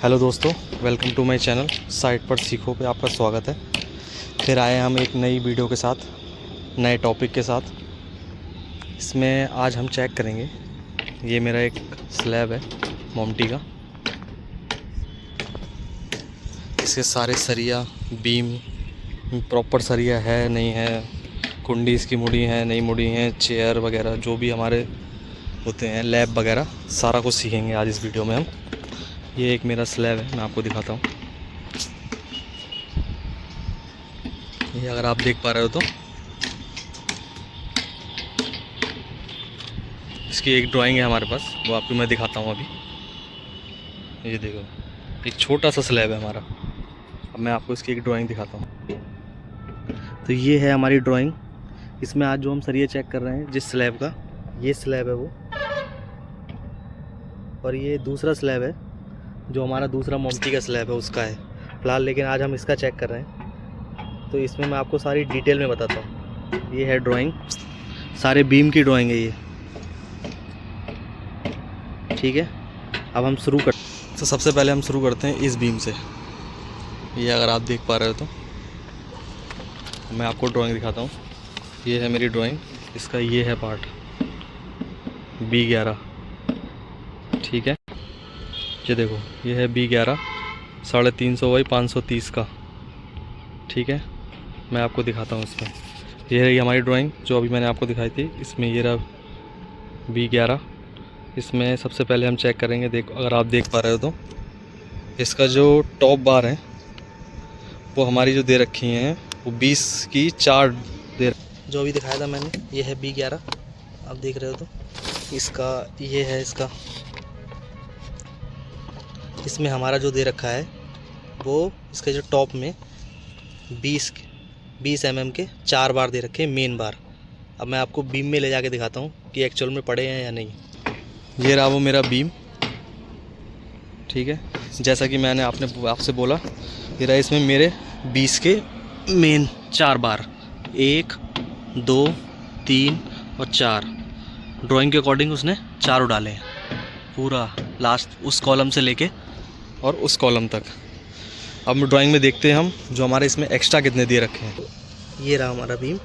Hello दोस्तों, welcome to my channel site पर सीखो पे आपका स्वागत है। फिर आए हम एक नई वीडियो के साथ, नए टॉपिक के साथ। इसमें आज हम चेक करेंगे, ये मेरा एक स्लैब है मोमटी का। इसके सारे सरिया बीम प्रॉपर सरिया है नहीं है, कुंडी इसकी मुड़ी है नहीं मुड़ी है, चेयर वगैरह जो भी हमारे होते हैं, लैब वगैरह सारा कुछ सीखेंगे आज इस वीडियो में हम। ये एक मेरा स्लैब है, मैं आपको दिखाता हूँ। ये अगर आप देख पा रहे हो तो इसकी एक ड्राइंग है हमारे पास, वो आपको मैं दिखाता हूँ अभी। ये देखो, एक छोटा सा स्लैब है हमारा। अब मैं आपको इसकी एक ड्राइंग दिखाता हूँ। तो ये है हमारी ड्राइंग। इसमें आज जो हम सरिया चेक कर रहे हैं जिस स्लैब का, ये स्लैब है वो, और ये दूसरा स्लैब है जो हमारा दूसरा मोमटी का स्लैब है उसका है फ़िलहाल, लेकिन आज हम इसका चेक कर रहे हैं। तो इसमें मैं आपको सारी डिटेल में बताता हूँ। ये है ड्राइंग, सारे बीम की ड्राइंग है ये, ठीक है। अब हम शुरू कर, तो सबसे पहले हम शुरू करते हैं इस बीम से। ये अगर आप देख पा रहे हो तो मैं आपको ड्राइंग दिखाता हूँ। ये है मेरी ड्राइंग, इसका ये है पार्ट B11, ठीक है। ये देखो, ये है B11 350 बाई 530 का, ठीक है। मैं आपको दिखाता हूँ इसमें। ये है हमारी ड्राइंग जो अभी मैंने आपको दिखाई थी। इसमें ये रहा B11। इसमें सबसे पहले हम चेक करेंगे, देखो अगर आप देख पा रहे हो तो इसका जो टॉप बार है वो हमारी जो दे रखी हैं वो 20 की 4 जो अभी दिखाया था मैंने। ये है B11, आप देख रहे हो तो इसका ये है इसका। इसमें हमारा जो दे रखा है वो इसके जो टॉप में 20 mm के 4 बार दे रखे हैं, मेन बार। अब मैं आपको बीम में ले जाके दिखाता हूँ कि एक्चुअल में पड़े हैं या नहीं। ये रहा वो मेरा बीम, ठीक है। जैसा कि मैंने आपसे बोला, ये रहा इसमें मेरे 20 के मेन 4 बार, 1 2 3 और 4। ड्राइंग के अकॉर्डिंग उसने चारों डाले हैं, पूरा लास्ट उस कॉलम से लेके और उस कॉलम तक। अब ड्राइंग में देखते हैं हम जो हमारे इसमें एक्स्ट्रा कितने दे रखे हैं। ये रहा हमारा बीम।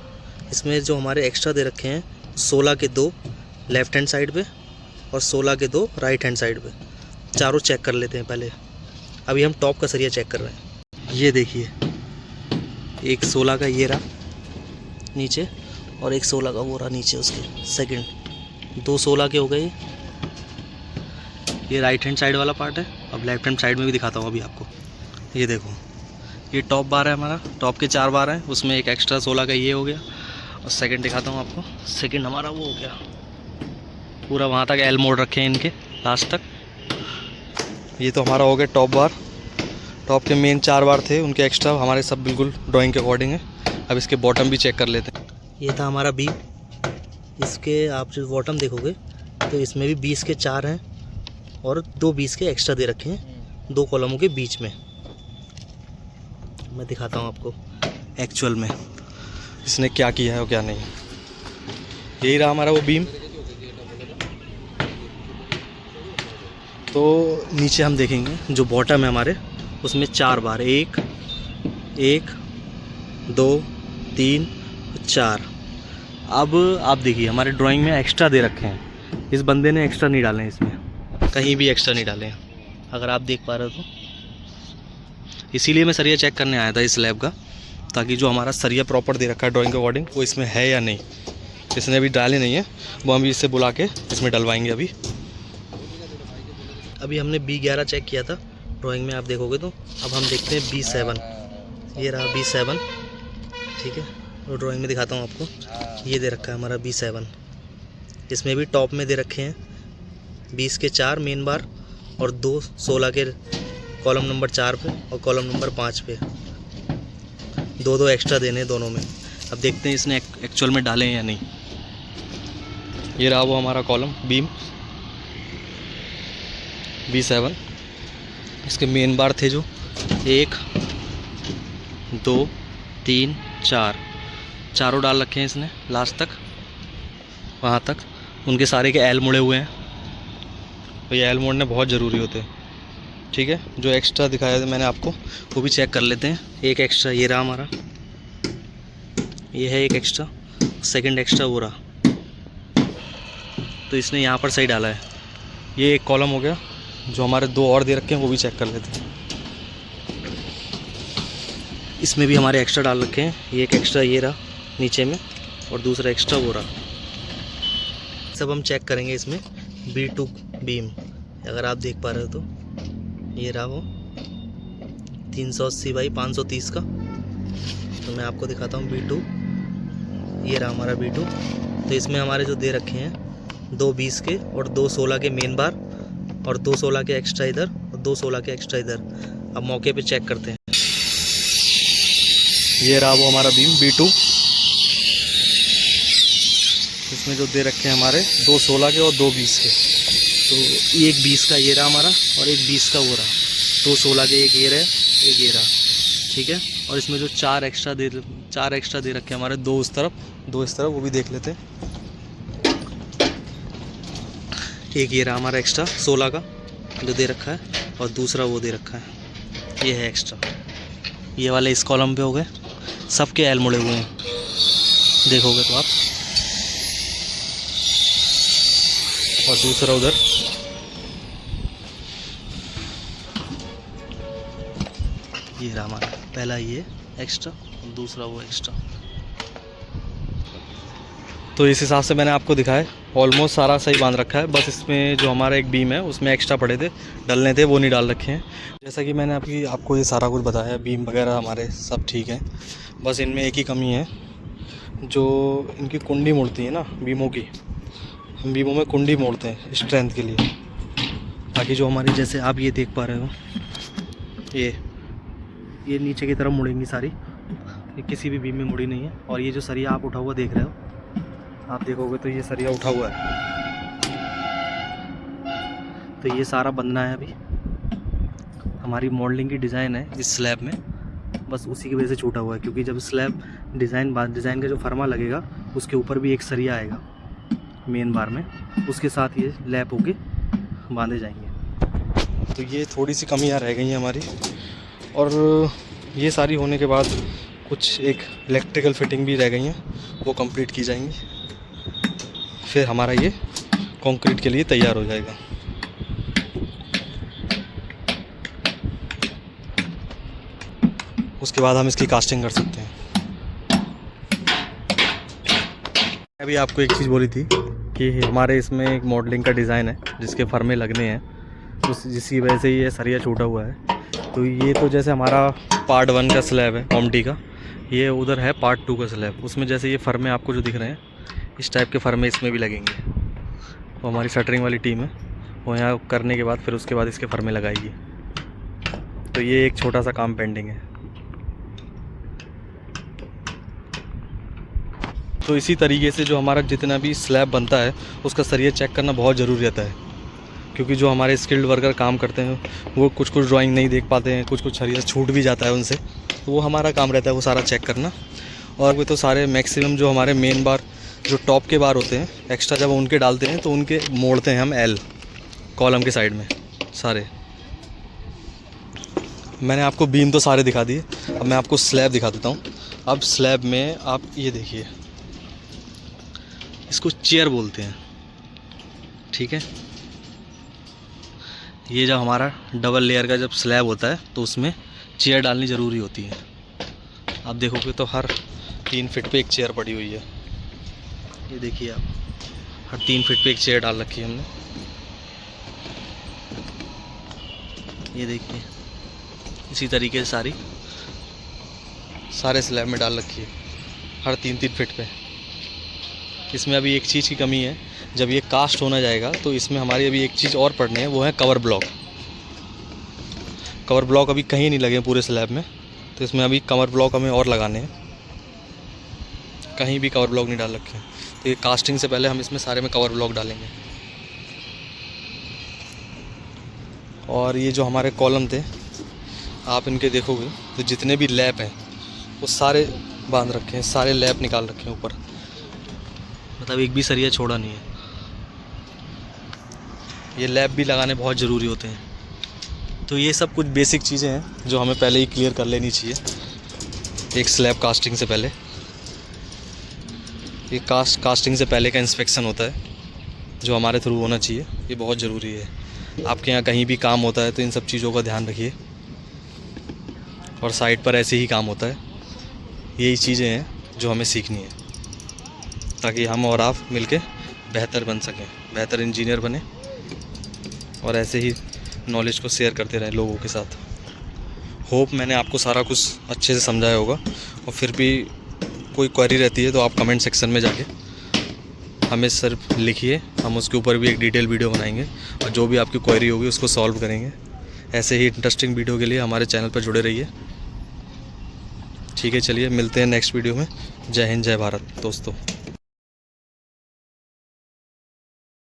इसमें जो हमारे एक्स्ट्रा दे रखे हैं 16 के 2 लेफ़्ट हैंड साइड पे और 16 के 2 राइट हैंड साइड पे। चारों चेक कर लेते हैं पहले। अभी हम टॉप का सरिया चेक कर रहे हैं। ये देखिए, एक 16 का ये रहा नीचे और एक 16 का वो रहा नीचे उसके सेकंड। 2 16 के हो गए। ये राइट हैंड साइड वाला पार्ट है। अब लेफ्ट हैंड साइड में भी दिखाता हूँ अभी आपको। ये देखो, ये टॉप बार है हमारा, टॉप के 4 बार हैं, उसमें एक एक्स्ट्रा 16 का ये हो गया। और सेकंड दिखाता हूँ आपको। सेकंड हमारा वो हो गया, पूरा वहाँ तक एल मोड़ रखे हैं इनके लास्ट तक। ये तो हमारा हो गया टॉप बार। टॉप के मेन 4 बार थे, उनके एक्स्ट्रा हमारे सब बिल्कुल ड्राइंग के अकॉर्डिंग है। अब इसके बॉटम भी चेक कर लेते हैं। ये था हमारा बीम। इसके आप जो बॉटम देखोगे तो इसमें भी 20 के 4 हैं और 2 20 के एक्स्ट्रा दे रखे हैं 2 कॉलमों के बीच में। मैं दिखाता हूँ आपको एक्चुअल में इसने क्या किया है और क्या नहीं। यही रहा हमारा वो बीम। तो नीचे हम देखेंगे जो बॉटम है हमारे, उसमें 4 बार, 1 2 3 4। अब आप देखिए, हमारे ड्राइंग में एक्स्ट्रा दे रखे हैं। इस बंदे ने एक्स्ट्रा नहीं डाले हैं, इसमें कहीं भी एक्स्ट्रा नहीं डाले हैं, अगर आप देख पा रहे हो तो। इसीलिए मैं सरिया चेक करने आया था इस लैब का, ताकि जो हमारा सरिया प्रॉपर दे रखा है ड्राइंग के अकॉर्डिंग वो इसमें है या नहीं। इसने अभी डाले नहीं है, वो हम इससे बुला के इसमें डलवाएंगे। अभी हमने B11 चेक किया था ड्राइंग में, आप देखोगे तो। अब हम देखते हैं B7। ये रहा B7, ठीक है। और ड्राइंग में दिखाता हूँ आपको। ये दे रखा है हमारा B7। इसमें भी टॉप में दे रखे हैं 20 के 4 मेन बार और 2 16 के कॉलम नंबर 4 पे और कॉलम नंबर 5 पे। 2 एक्स्ट्रा देने दोनों में। अब देखते हैं इसने एक्चुअल में डाले हैं या नहीं। ये रहा वो हमारा कॉलम बीम B7। इसके मेन बार थे जो 1 2 3 4, चारों डाल रखे हैं इसने लास्ट तक, वहाँ तक। उनके सारे के एल मुड़े हुए हैं, तो ये एल मोड़ने बहुत ज़रूरी होते हैं। ठीक है, जो एक्स्ट्रा दिखाया था मैंने आपको वो भी चेक कर लेते हैं। एक एक्स्ट्रा ये रहा हमारा, ये है एक एक्स्ट्रा, सेकंड एक्स्ट्रा वो रहा, तो इसने यहाँ पर सही डाला है। ये एक कॉलम हो गया। जो हमारे दो और दे रखे हैं वो भी चेक कर लेते हैं। इसमें भी हमारे एक्स्ट्रा डाल रखे हैं। ये एक एक्स्ट्रा ये रहा नीचे में, और दूसरा एक्स्ट्रा वो रहा। सब हम चेक करेंगे इसमें। B2 बीम, अगर आप देख पा रहे हो तो ये रहा वो 380 बाई 530 का। तो मैं आपको दिखाता हूँ B2, ये रहा हमारा B2। तो इसमें हमारे जो दे रखे हैं 2 20 के और 2 16 के मेन बार, और 2 16 के एक्स्ट्रा इधर और 2 16 के एक्स्ट्रा इधर। अब मौके पे चेक करते हैं। ये रहा वो हमारा बीम B2। इसमें जो दे रखे हैं हमारे 2 16 के और 2 20 के। तो एक 20 का ये रहा हमारा, और एक 20 का वो रहा। 2 16 के एक ये रहे, एक ये रहा, ठीक है। और इसमें जो 4 एक्स्ट्रा दे रखे हैं हमारे, 2 उस तरफ 2 इस तरफ, वो भी देख लेते हैं। एक ये रहा हमारा एक्स्ट्रा 16 का जो दे रखा है, और दूसरा वो दे रखा है, ये है एक्स्ट्रा। ये वाले इस कॉलम पे हो गए, सबके एल मुड़े हुए हैं, देखोगे तो आप। और दूसरा उधर, ये रहा हमारा पहला ये एक्स्ट्रा, और दूसरा वो एक्स्ट्रा। तो इस हिसाब से मैंने आपको दिखाया, ऑलमोस्ट सारा सही बांध रखा है। बस इसमें जो हमारा एक बीम है उसमें एक्स्ट्रा पड़े थे, डलने थे, वो नहीं डाल रखे हैं। जैसा कि मैंने आपको ये सारा कुछ बताया, बीम वगैरह हमारे सब ठीक है। बस इनमें एक ही कमी है, जो इनकी कुंडी मुड़ती है ना बीमों की, हम बीमों में कुंडी मोड़ते हैं स्ट्रेंथ के लिए। बाकी जो हमारी, जैसे आप ये देख पा रहे हो, ये नीचे की तरफ मुड़ेंगी सारी, ये किसी भी बीम में मुड़ी नहीं है। और ये जो सरिया आप उठा हुआ देख रहे हो, आप देखोगे तो ये सरिया उठा हुआ है, तो ये सारा बंधना है। अभी हमारी मॉडलिंग की डिज़ाइन है इस स्लैब में, बस उसी की वजह से छूटा हुआ है। क्योंकि जब स्लैब डिज़ाइन का जो फरमा लगेगा, उसके ऊपर भी एक सरिया आएगा मेन बार में, उसके साथ ये लैप होके बांधे जाएंगे। तो ये थोड़ी सी कमियां रह गई हैं हमारी, और ये सारी होने के बाद कुछ एक इलेक्ट्रिकल फिटिंग भी रह गई हैं, वो कंप्लीट की जाएंगी। फिर हमारा ये कंक्रीट के लिए तैयार हो जाएगा। उसके बाद हम इसकी कास्टिंग कर सकते हैं। अभी आपको एक चीज़ बोली थी कि हमारे इसमें एक मॉडलिंग का डिज़ाइन है जिसके फर्मे लगने हैं, जिसकी वजह से ये सरिया छूटा हुआ है। तो ये तो जैसे हमारा पार्ट 1 का स्लैब है ओमटी का, ये उधर है पार्ट 2 का स्लैब। उसमें जैसे ये फर्मे आपको जो दिख रहे हैं, इस टाइप के फर्मे इसमें भी लगेंगे। वो हमारी शटरिंग वाली टीम है, वो यहाँ करने के बाद फिर उसके बाद इसके फर्मे लगाएगी। तो ये एक छोटा सा काम पेंडिंग है। तो इसी तरीके से जो हमारा जितना भी स्लैब बनता है, उसका सरिया चेक करना बहुत ज़रूरी रहता है। क्योंकि जो हमारे स्किल्ड वर्कर काम करते हैं, वो कुछ ड्राइंग नहीं देख पाते हैं, कुछ सरिया छूट भी जाता है उनसे, तो वो हमारा काम रहता है वो सारा चेक करना। और वो तो सारे मैक्सिमम जो हमारे मेन बार, जो टॉप के बार होते हैं एक्स्ट्रा, जब उनके डालते हैं तो उनके मोड़ते हैं हम एल कॉलम के साइड में सारे। मैंने आपको बीम तो सारे दिखा दिए, अब मैं आपको स्लैब दिखा देता हूँ। अब स्लैब में आप ये देखिए, इसको चेयर बोलते हैं, ठीक है। ये जब हमारा डबल लेयर का जब स्लैब होता है तो उसमें चेयर डालनी ज़रूरी होती है। आप देखोगे तो हर 3 फीट पे एक चेयर पड़ी हुई है। ये देखिए आप, हर 3 फीट पे एक चेयर डाल रखी है हमने। ये देखिए, इसी तरीके से सारे स्लैब में डाल रखी है हर 3-3 फीट पे। इसमें अभी एक चीज़ की कमी है, जब ये कास्ट होना जाएगा तो इसमें हमारी अभी एक चीज़ और पड़नी है, वो है कवर ब्लॉक। कवर ब्लॉक अभी कहीं नहीं लगे पूरे स्लैब में, तो इसमें अभी कवर ब्लॉक हमें और लगाने हैं। कहीं भी कवर ब्लॉक नहीं डाल रखे हैं, तो ये कास्टिंग से पहले हम इसमें सारे में कवर ब्लॉक डालेंगे। और ये जो हमारे कॉलम थे, आप इनके देखोगे तो जितने भी लैप हैं वो सारे बांध रखे हैं, सारे लैप निकाल रखे हैं ऊपर, मतलब एक भी सरिया छोड़ा नहीं है। ये लैप भी लगाने बहुत ज़रूरी होते हैं, तो ये सब कुछ बेसिक चीज़ें हैं जो हमें पहले ही क्लियर कर लेनी चाहिए एक स्लैब कास्टिंग से पहले। ये कास्टिंग से पहले का इंस्पेक्शन होता है जो हमारे थ्रू होना चाहिए, ये बहुत ज़रूरी है। आपके यहाँ कहीं भी काम होता है तो इन सब चीज़ों का ध्यान रखिए, और साइट पर ऐसे ही काम होता है। यही चीज़ें हैं जो हमें सीखनी है ताकि हम और आप मिलके बेहतर बन सकें, बेहतर इंजीनियर बने और ऐसे ही नॉलेज को शेयर करते रहें लोगों के साथ। होप मैंने आपको सारा कुछ अच्छे से समझाया होगा, और फिर भी कोई क्वेरी रहती है तो आप कमेंट सेक्शन में जाके हमें सिर्फ लिखिए, हम उसके ऊपर भी एक डिटेल वीडियो बनाएंगे और जो भी आपकी क्वेरी होगी उसको सॉल्व करेंगे। ऐसे ही इंटरेस्टिंग वीडियो के लिए हमारे चैनल पर जुड़े रहिए। ठीक है, चलिए मिलते हैं नेक्स्ट वीडियो में। जय हिंद, जय भारत दोस्तों।